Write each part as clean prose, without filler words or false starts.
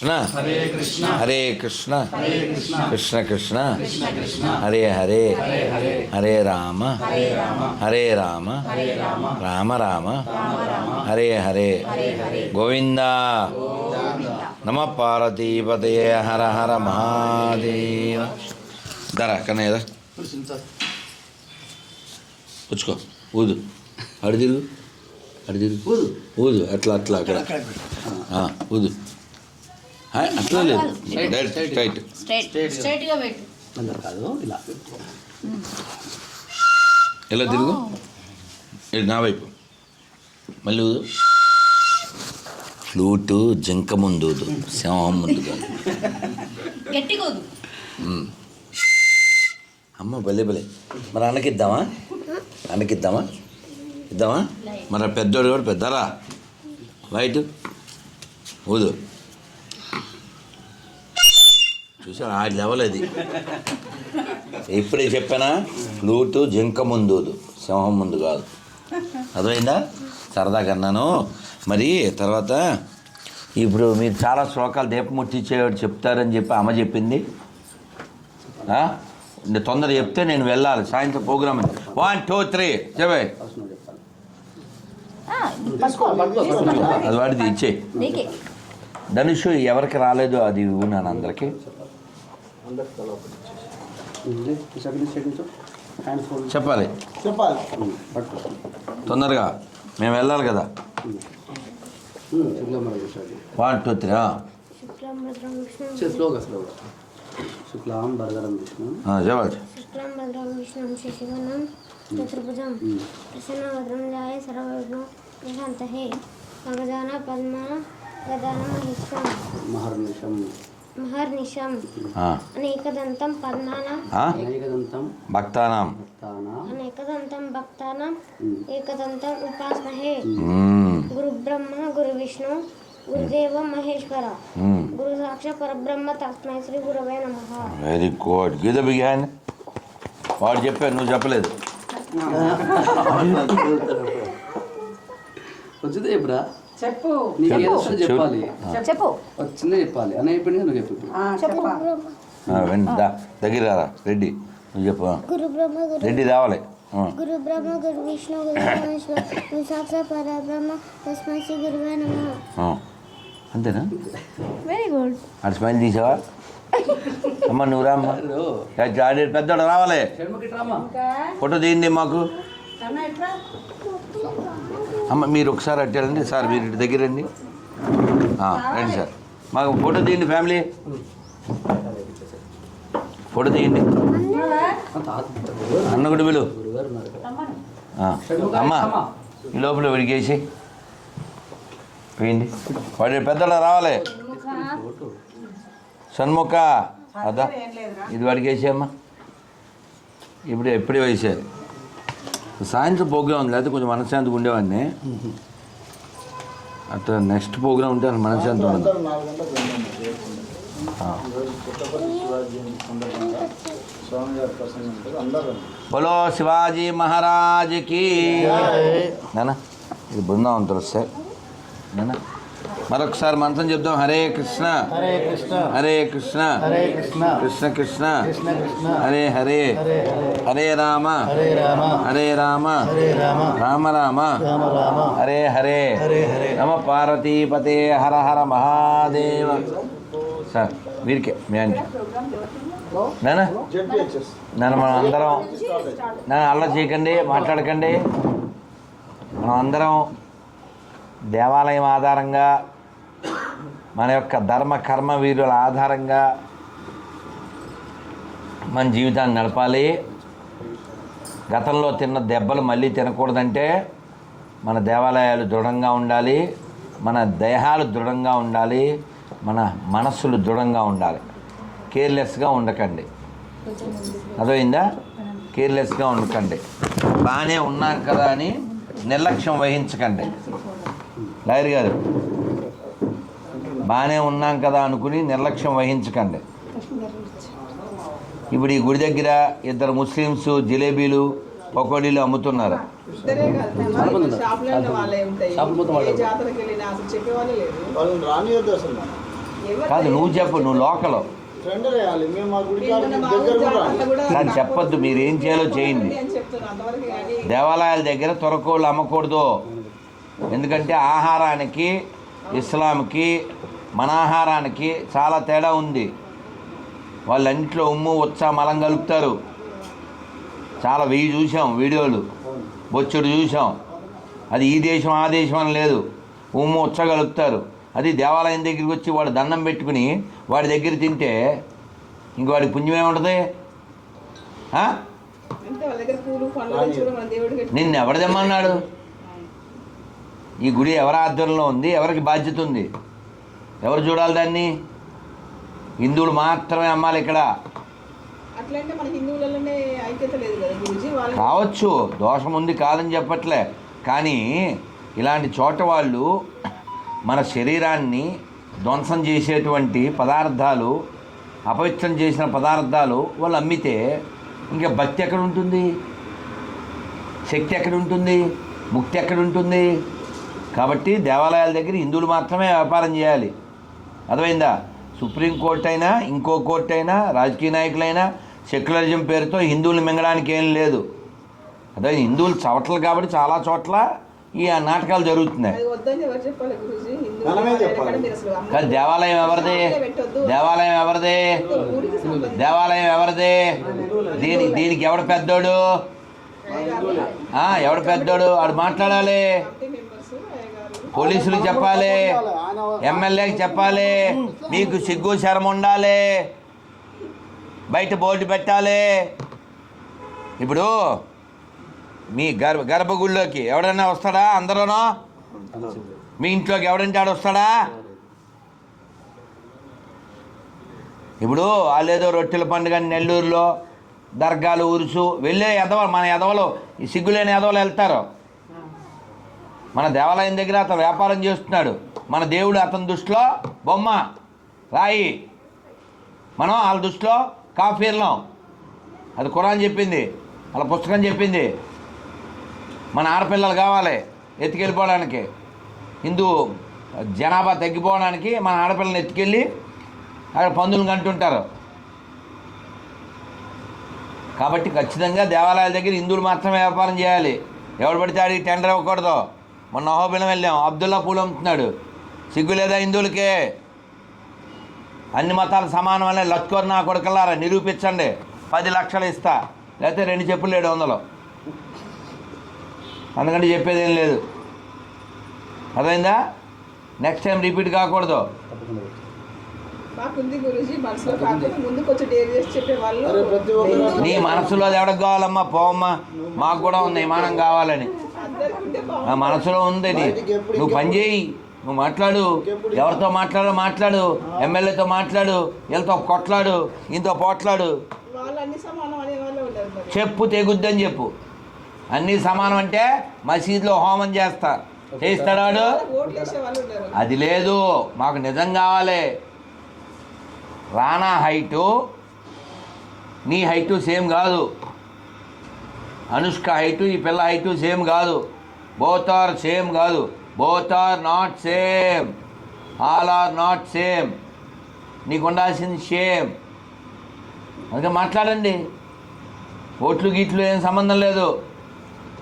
కృష్ణ హరే కృష్ణ కృష్ణ కృష్ణ హరే హరే హరే రామ హరే రామ రామ రామ హరే హరే గోవింద నమ పార్వతీపతయే హర హర మహాదేవ. దరా కన్నయ్య పుచ్చుకో, ఊదు, అడి తిరుగు, అడి తిరుగు, ఊదు ఊదు, అట్లా అట్లా అక్కడ ఊదు, అట్లా లేదు, స్ట్రైట్ ఇలా తిరుగు, నా వైపు మళ్ళీ ఊదు. ఫ్లూటు జింక ముందు ఊదు, సింహం ముందు కాదు. అమ్మ భలే భలే. మరి అన్నకిద్దామా, అన్నకిద్దామా, ఇద్దామా? మరి పెద్దోడు కూడా పెద్దరా, వైట్ ఊదు. చూసాను ఆ లెవెల్ అది. ఇప్పుడే చెప్పానా, ఫ్లూటు జింక ముందు ఊదు, సింహం ముందు కాదు. అర్థమైందా? సరదాగా అన్నాను. మరి తర్వాత ఇప్పుడు మీరు చాలా శ్లోకాలు దీపం ముట్టించేవాడు చెప్తారని చెప్పి అమ్మ చెప్పింది. తొందర చెప్తే నేను వెళ్ళాలి, సాయంత్రం ప్రోగ్రామ్. 1 2 3 చెప్పే. అది వాడిది ఇచ్చే. ధనుషు ఎవరికి రాలేదు అది ఇవ్వనాను అందరికి. చెప్పాలి తొందరగా, మేము వెళ్ళాలి కదా. 1 2 3 శుక్లాం వరదరం విష్ణు చెప్పాలి. శుక్లాం వరదరం విష్ణు శశివర్ణం చతుర్భుజం ప్రసన్నవదనం ధ్యాయే సర్వవిఘ్నోపశాంతయే ప్రశాంతయే గజానన పద్మనాభ గదానమహిషం మహర్నిశం అనేకదంతం పద్మానాం భక్తానాం అనేకదంతం భక్తానాం ఏకదంతం ఉపాస్మహే. గురుబ్రహ్మ గురువిష్ణు గురుదేవ మహేశ్వర గురు సాక్షాత్ పరబ్రహ్మ తస్మై శ్రీ గురవే నమః. Very good. గీత బిగాన్ వాడు చెప్పాను, నువ్వు చెప్పలేదు. వచ్చిందే చెప్పురా, చెప్పు, చెప్పాలి, చెప్పు, వచ్చిందే చెప్పాలి. అని అయిపోయింది నువ్వు చెప్పు. దగ్గర రా రెడ్డి, నువ్వు చెప్పు. గురు బ్రహ్మ గురు రెడ్డి రావాలి. గురు బ్రహ్మ గురు విష్ణు గురు మహేశ్వర గురు సాక్షాత్ పరబ్రహ్మ తస్మై శ్రీ గురవే నమః. అంతేనా? Very good. అటు స్మైల్ తీసావా? అమ్మ నువ్వు రామ్మా, పెద్దోడు రావాలి. ఫోటో తీయండి మాకు. అమ్మ మీరు ఒకసారి అట్టారండి సార్, మీరు ఇటు దగ్గర రండి. రండి సార్, మాకు ఫోటో తీయండి. ఫ్యామిలీ ఫోటో తీయండి. అన్న కూడా వీళ్ళు అమ్మ ఈ లోపల విడికేసి పోయింది. వాడి పెద్దోడు రావాలి. షణ్ముఖ అదా ఇది వాడికి వేసేయమ్మా. ఇప్పుడు ఎప్పుడే వేసేది. సాయంత్రం ప్రోగ్రాం ఉంది, లేకపోతే కొంచెం మనశ్శాంతిగా ఉండేవాడిని. అట్లా నెక్స్ట్ ప్రోగ్రాం ఉంటే అసలు మనశ్శాంతి ఉండదు. బోలో శివాజీ మహారాజ్కి. నానా ఇది బృందావనం తెలుసు సార్. నానా మరొకసారి మంత్రం చెప్దాం. హరే కృష్ణ హరే కృష్ణ కృష్ణ కృష్ణ హరే హరే హరే రామ హరే రామ రామ రామ హరే హరే నమ పార్వతీపతే హర హర మహాదేవ. సార్ వీరికే మీ ఆయనకి నానా నన్ను మనం అందరం నన్ను అల్ల చేయకండి, మాట్లాడకండి. మనం అందరం దేవాలయం ఆధారంగా, మన యొక్క ధర్మ కర్మ వీరుల ఆధారంగా మన జీవితాన్ని నడపాలి. గతంలో తిన్న దెబ్బలు మళ్ళీ తినకూడదంటే మన దేవాలయాలు దృఢంగా ఉండాలి, మన దేహాలు దృఢంగా ఉండాలి, మన మనస్సులు దృఢంగా ఉండాలి. కేర్లెస్గా ఉండకండి. అదైందా? కేర్లెస్గా ఉండకండి. బాగానే ఉన్నాం కదా అని నిర్లక్ష్యం వహించకండి. లాయర్ గారు, బాగానే ఉన్నాం కదా అనుకుని నిర్లక్ష్యం వహించకండి. ఇప్పుడు ఈ గుడి దగ్గర ఇద్దరు ముస్లిమ్స్ జిలేబీలు పకోడీలు అమ్ముతున్నారు. కాదు నువ్వు చెప్పు, నువ్వు లోకల్. ఫ్రెండ్ వేయాలి మేము మా గుడికి దగ్గర కూడా కానీ చెప్పొద్దు, మీరు ఏం చేయాలో చేయండి. దేవాలయాల దగ్గర తొరకోళ్ళు అమ్మకూడదు. ఎందుకంటే ఆహారానికి ఇస్లాంకి మన ఆహారానికి చాలా తేడా ఉంది. వాళ్ళన్నింటిలో ఉమ్ము ఉచ్చ మలం కలుపుతారు. చాలా చూసాం వీడియోలు, బొచ్చుడు చూసాం. అది ఈ దేశం ఆ దేశం అని లేదు, ఉమ్ము ఉచ్చ కలుపుతారు. అది దేవాలయం దగ్గరికి వచ్చి వాడు దండం పెట్టుకుని వాడి దగ్గర తింటే ఇంక వాడికి పుణ్యమే ఉంటుంది. నిన్ను ఎవడు తెమ్మన్నాడు? ఈ గుడి ఎవరి ఆధ్వర్యంలో ఉంది? ఎవరికి బాధ్యత ఉంది? ఎవరు చూడాలి దాన్ని? హిందువులు మాత్రమే అమ్మాలి ఇక్కడ. కావచ్చు, దోషం ఉంది కాదని చెప్పట్లే. కానీ ఇలాంటి చోట వాళ్ళు మన శరీరాన్ని ధ్వంసం చేసేటువంటి పదార్థాలు, అపవిత్రం చేసిన పదార్థాలు వాళ్ళు అమ్మితే ఇంకా భక్తి ఎక్కడ ఉంటుంది? శక్తి ఎక్కడ ఉంటుంది? ముక్తి ఎక్కడ ఉంటుంది? కాబట్టి దేవాలయాల దగ్గర హిందువులు మాత్రమే వ్యాపారం చేయాలి. అర్థమైందా? సుప్రీంకోర్టు అయినా ఇంకో కోర్టు అయినా రాజకీయ నాయకులైనా సెక్యులరిజం పేరుతో హిందువులు మింగడానికి ఏం లేదు. అదే హిందువులు చవటలు కాబట్టి చాలా చోట్ల ఈ నాటకాలు జరుగుతున్నాయి. కానీ దేవాలయం ఎవరిది? దేవాలయం ఎవరిది? దేవాలయం ఎవరిది? దీనికి ఎవడు పెద్దోడు? ఎవడు పెద్దోడు? వాడు మాట్లాడాలి. పోలీసులకు చెప్పాలి, ఎమ్మెల్యేకి చెప్పాలి. మీకు సిగ్గు శరం ఉండాలి, బయట బోర్డు పెట్టాలి. ఇప్పుడు మీ గర్భగుడిలోకి ఎవడన్నా వస్తాడా? అందరూనో మీ ఇంట్లోకి ఎవడంటే ఆడు వస్తాడా? ఇప్పుడు వాళ్ళేదో రొట్టెల పండుగ నెల్లూరులో దర్గాలు ఉరుసు వెళ్ళే ఎదవలు, మన ఎదవలు, ఈ సిగ్గులేని ఎదవలు వెళ్తారు. మన దేవాలయం దగ్గర అతను వ్యాపారం చేస్తున్నాడు. మన దేవుడు అతని దృష్టిలో బొమ్మ, రాయి. మనం వాళ్ళ దృష్టిలో కాఫీర్లం. అది ఖురాన్ చెప్పింది, వాళ్ళ పుస్తకం చెప్పింది. మన ఆడపిల్లలు కావాలి ఎత్తుకెళ్ళిపోవడానికి, హిందూ జనాభా తగ్గిపోవడానికి మన ఆడపిల్లని ఎత్తుకెళ్ళి అక్కడ పందులను కంటుంటారు. కాబట్టి ఖచ్చితంగా దేవాలయాల దగ్గర హిందువులు మాత్రమే వ్యాపారం చేయాలి. ఎవడు పడితే ఆడికి టెండర్ ఇవ్వకూడదు. మొన్న అహోబిలం వెళ్ళాం, అబ్దుల్లా పూలు అమ్ముతున్నాడు. సిగ్గు లేదా హిందువులకే? అన్ని మతాలు సమానమనే లచ్కోరు నా కొడుకల్లారా నిరూపించండి. 10 లక్షలు ఇస్తా, లేకపోతే 2 చెప్పులు 700. అందుకంటే చెప్పేదేం లేదు. అర్థమైందా? నెక్స్ట్ టైం రిపీట్ కాకూడదు. నీ మనసులో ఎవరికి కావాలమ్మా? పోవమ్మా, మాకు కూడా ఉంది విమానం కావాలని. ఆ మనసులో ఉంది. నువ్వు పని చేయి, నువ్వు మాట్లాడు, ఎవరితో మాట్లాడు, ఎమ్మెల్యేతో మాట్లాడు, వీళ్ళతో కొట్లాడు, ఇంతో పోట్లాడు, చెప్పు తెగుద్దని చెప్పు. అన్నీ సమానం అంటే మసీదులో హోమం చేస్తాడు. అది లేదు, మాకు నిజం కావాలి. రానా హైటు నీ హైటు సేమ్ కాదు, అనుష్క హైటు ఈ పిల్ల హైటు సేమ్ కాదు. బోత్ ఆర్ సేమ్ కాదు, both are not same, all are not same. నీకు ఉండాల్సింది సేమ్. అందుకే మాట్లాడండి. ఓట్లు గీట్లు ఏం సంబంధం లేదు.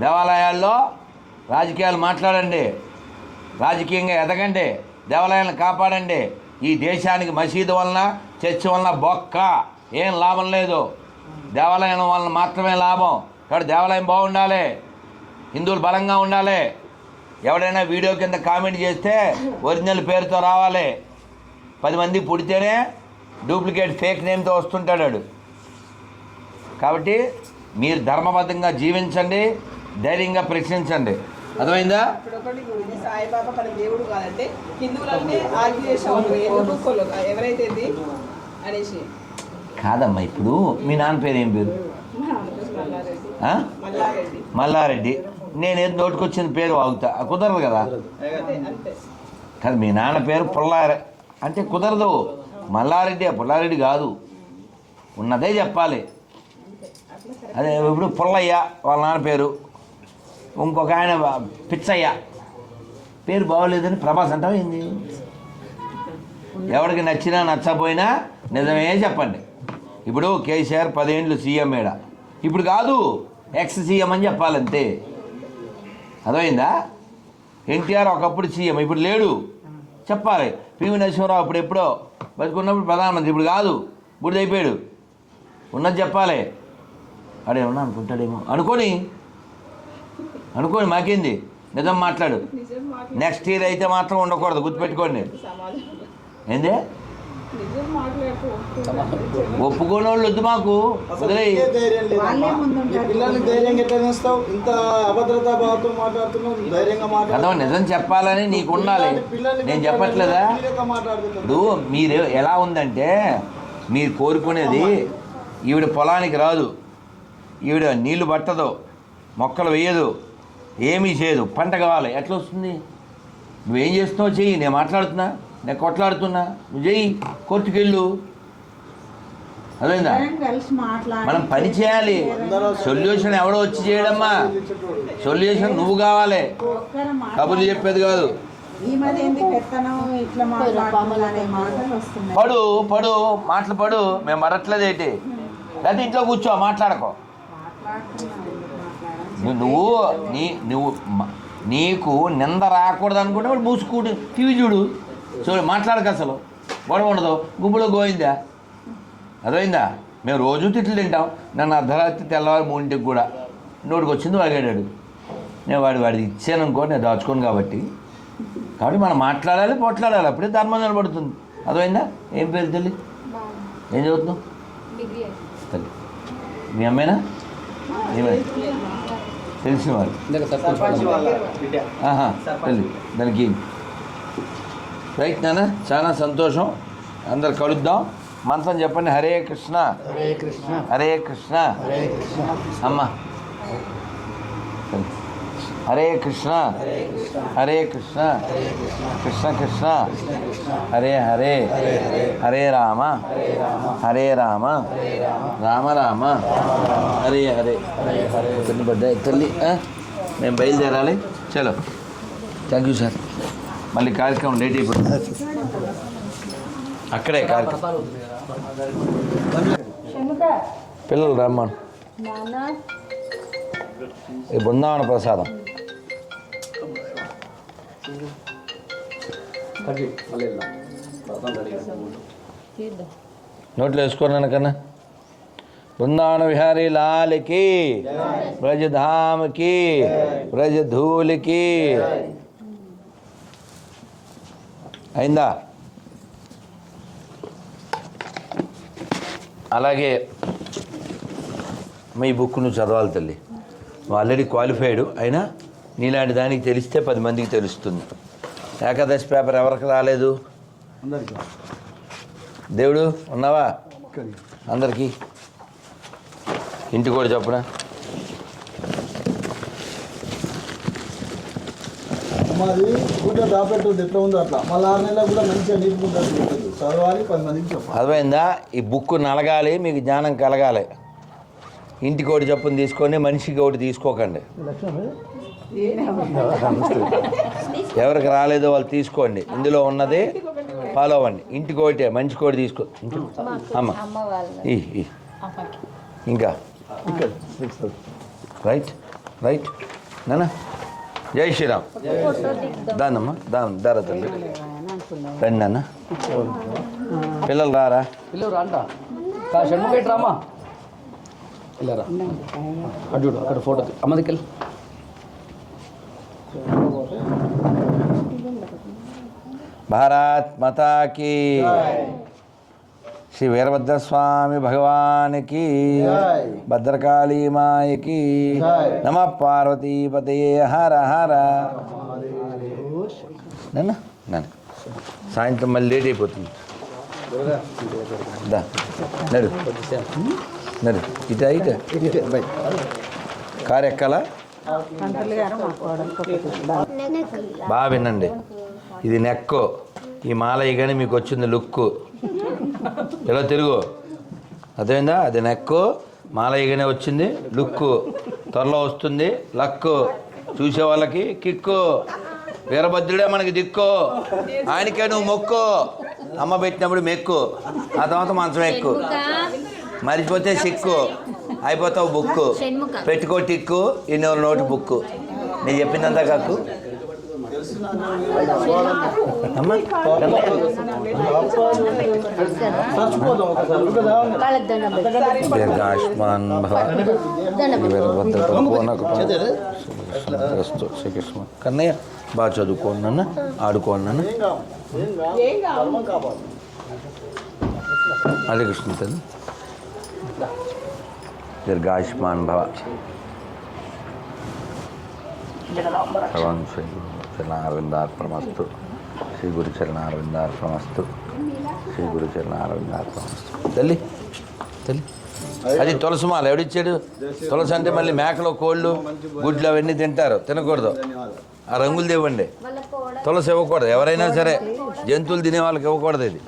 దేవాలయాల్లో రాజకీయాలు మాట్లాడండి, రాజకీయంగా ఎదగండి, దేవాలయాలను కాపాడండి. ఈ దేశానికి మసీదు వలన చర్చి వలన బొక్క ఏం లాభం లేదు, దేవాలయం వలన మాత్రమే లాభం. కాబట్టి దేవాలయం బాగుండాలి, హిందువులు బలంగా ఉండాలి. ఎవడైనా వీడియో కింద కామెంట్ చేస్తే ఒరిజినల్ పేరుతో రావాలి. 10 మంది పుడితేనే డూప్లికేట్ ఫేక్ నేమ్తో వస్తుంటాడు. కాబట్టి మీరు ధర్మబద్ధంగా జీవించండి, ధైర్యంగా ప్రశ్నించండి. అర్థమైందా? సాయిబాబా మన దేవుడు కాదంటే హిందువులనే ఆర్గ్యూ చేసేవాళ్ళు ఎవరైతే అనేసి. కాదమ్మా, ఇప్పుడు మీ నాన్న పేరు ఏం పేరు? మల్లారెడ్డి. నేనేదో నోటుకొచ్చిన పేరు వాగుతా, కుదరదు కదా. కానీ మీ నాన్న పేరు పుల్లారెడ్డి అంటే కుదరదు. మల్లారెడ్డి పుల్లారెడ్డి కాదు, ఉన్నదే చెప్పాలి. అదే ఇప్పుడు పుల్లయ్య వాళ్ళ నాన్న పేరు, ఇంకొక ఆయన పిచ్చయ్య పేరు బాగోలేదని ప్రభాస్ అంటావా ఏంది? ఎవరికి నచ్చినా నచ్చపోయినా నిజమే చెప్పండి. ఇప్పుడు కేసీఆర్ 10 ఏళ్ళు సీఎం ఏడా, ఇప్పుడు కాదు ఎక్స్ సీఎం అని చెప్పాలంతే. అర్థమైందా? ఎన్టీఆర్ ఒకప్పుడు సీఎం, ఇప్పుడు లేడు చెప్పాలి. పివి నరసింహరావు అప్పుడు ఎప్పుడో బతుకున్నప్పుడు ప్రధానమంత్రి, ఇప్పుడు కాదు, ఇప్పుడు అయిపోయాడు. ఉన్నది చెప్పాలి. అడేమన్నా అనుకుంటాడేమో అనుకోని మాకేంది, నిజం మాట్లాడు. నెక్స్ట్ ఇయర్ అయితే మాత్రం ఉండకూడదు, గుర్తుపెట్టుకోండి. ఏంది ఒప్పుకోని వాళ్ళు వద్దు మాకు, వదిలేయి. పిల్లల్ని ధైర్యంగా ఎట్లా చేస్తావు? ఇంత అభద్రతా భావంతో మాట్లాడుతున్నావు, ధైర్యంగా కదా నిజం చెప్పాలని నీకు ఉండాలి. నేను చెప్పట్లేదా? ఇప్పుడు మీరు ఎలా ఉందంటే, మీరు కోరుకునేది ఈవిడ పొలానికి రాదు, ఈవిడ నీళ్లు పట్టదు, మొక్కలు వేయదు, ఏమీ చేయదు, పంట కావాలి, ఎట్లా వస్తుంది? నువ్వేం చేస్తున్నావు చెయ్యి, నేను మాట్లాడుతున్నా, నేను కొట్లాడుతున్నా, నువ్వు చెయ్యి, కోర్టుకెళ్ళు. అదేందా? మనం పని చేయాలి. సొల్యూషన్ ఎవడో వచ్చి చేయడమ్మా, సొల్యూషన్ నువ్వు కావాలి, కబుర్లు చెప్పేది కాదు. పడు మాటలు పడు, మేము పడట్లేదు ఏంటి? లేకపోతే ఇంట్లో కూర్చో, మాట్లాడకో. నువ్వు నీకు నింద రాకూడదు అనుకుంటే వాడు మూసుకూడు, టీవీ చూడు, మాట్లాడక, అసలు గొడవ ఉండదు, గుంపులో గోయిందా. అదైందా? మేము రోజు తిట్లు తింటాం. నన్ను అర్ధరాత్రి తెల్లవారు 3ంటికి కూడా నోటికి వచ్చింది వాగాడాడు. నేను వాడికి ఇచ్చాను అనుకో, నేను దాచుకోను కాబట్టి మనం మాట్లాడాలి, పోట్లాడాలి, అప్పుడే ధర్మం నిలబడుతుంది. అదైందా? ఏం పేరు తల్లి? ఏం చదువుతున్నావు తల్లి? మీ అమ్మేనా? ఏమైనా తెలిసిన వాళ్ళు తల్లి దానికి రైట్ నాన్న, చాలా సంతోషం. అందరు కలుద్దాం. మంత్రం చెప్పండి. హరే కృష్ణ హరే కృష్ణ హరే కృష్ణ అమ్మ. హరే కృష్ణ హరే కృష్ణ కృష్ణ కృష్ణ హరే హరే హరే రామ హరే రామ రామ రామ హరే హరే. తల్లి మేము బయలుదేరాలి. చలో, థ్యాంక్ యూ సార్. మళ్ళీ కార్యక్రమం లేట్ అయిపోతుంది. అక్కడే కార్యక్రమం. పిల్లలు రమ్మను. ఈ బృందావన ప్రసాదం నోట్లో వేసుకోరాను కన్నా. బృందావన విహారీ లాల్కి, బ్రజధామ్కి, బ్రజధూలికి. అయిందా? అలాగే మీ బుక్ నువ్వు చదవాలి తల్లి. నువ్వు ఆల్రెడీ క్వాలిఫైడ్ అయినా నీలాంటి దానికి తెలిస్తే 10 మందికి తెలుస్తుంది. ఏకాదశి పేపర్ ఎవరికి రాలేదు? దేవుడు ఉన్నావా? అందరికీ ఇంటి కూడా చెప్పునా. మాది పూజ దాపెట్టు ఎట్లా ఉందో అట్లా మళ్ళీ 6 నెలలకు కూడా మంచిగా నీట్గా చదవాలి, 10 మందికి చెప్పాలి. అర్థమైందా? ఈ బుక్ నలగాలి, మీకు జ్ఞానం కలగాలి. ఇంటికి ఒకటి చెప్పుని తీసుకొని మనిషికి ఒకటి తీసుకోకండి. ఎవరికి రాలేదో వాళ్ళు తీసుకోండి, ఇందులో ఉన్నది ఫాలో అవ్వండి. ఇంటికి ఒకటే మంచి కోటి తీసుకో. అమ్మ ఇంకా రైట్ రైట్ నాన్న. జై శ్రీరామ్. దానమ్మా దార తల్లి రండి నాన్న. పిల్లలు రారా? పిల్లలు రాంట షణ్ముఖ రామా వెళ్ళారా? అటు అక్కడ ఫోటో అమ్మ దగ్గర. భారత్ మాతా కీ, శ్రీ వీరభద్రస్వామి భగవానికి, భద్రకాళీ మాయకి, నమ పార్వతీపతయే హర హర. నాన్న నాన్న సాయంత్రం మళ్ళీ లేట్ అయిపోతుంది. నడు నడు ఇట కారు ఎక్కాలా? బాగా వినండి, ఇది నెక్కు, ఈ మాల ఇగానే మీకు వచ్చింది లుక్కు. ఎలా తిరుగు, అర్థమైందా? అది నెక్కు, మాల ఇగానే వచ్చింది లుక్కు. త్వరలో వస్తుంది లక్కు, చూసే వాళ్ళకి కిక్కు. వీరభద్రుడే మనకి దిక్కు, ఆయనకే నువ్వు మొక్కు. అమ్మ పెట్టినప్పుడు మెక్కు, ఆ తర్వాత మంచం ఎక్కు, మరిచిపోతే సిక్కు, అయిపోతావు బుక్కు, పెట్టుకో టిక్కు, ఇన్నోరు నోటు బుక్కు. నేను చెప్పిందంతా కాకు అమ్మ. చచ్చిపోతాం ఒకసారి దీర్ఘాయుష్మాన్ భవ శ్రీకృష్ణ. కన్నయ్య బాగా చదువుకోండి నాన్న, ఆడుకోండి నాన్న. ఏం కాదు అదే కృష్ణ తల్లి. దీర్ఘాయుష్మాన్ భవ. భగవాన్ శ్రీ చరణారవిందార్పణమస్తు. శ్రీ గురు చరణారవిందార్పణమస్తు. శ్రీ గురు చరణారవిందార్పణమస్తు. తల్లి తల్లి అది తులసిమాల ఎవడిచ్చాడు? తులసి అంటే మళ్ళీ మేకలు, కోళ్ళు, గుడ్లు అవన్నీ తింటారు, తినకూడదు. ఆ రంగులు ఇవ్వండి. తులసి ఇవ్వకూడదు, ఎవరైనా సరే జంతువులు తినే వాళ్ళకి ఇవ్వకూడదు ఇది.